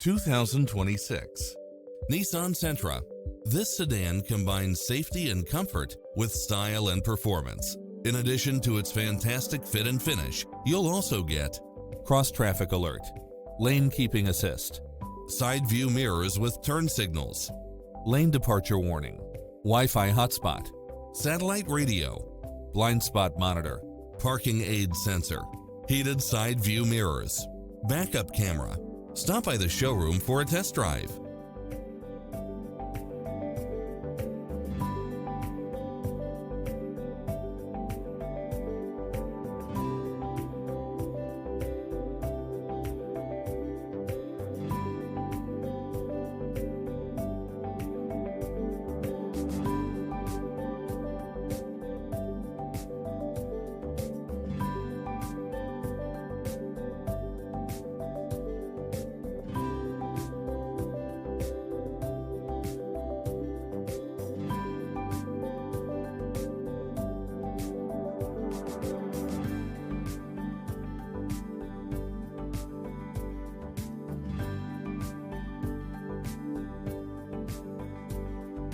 2026 Nissan Sentra. This sedan combines safety and comfort with style and performance. In addition to its fantastic fit and finish, you'll also get cross-traffic alert, lane keeping assist, side view mirrors with turn signals, lane departure warning, Wi-Fi hotspot, satellite radio, blind spot monitor, parking aid sensor, heated side view mirrors, backup camera. Stop by the showroom for a test drive.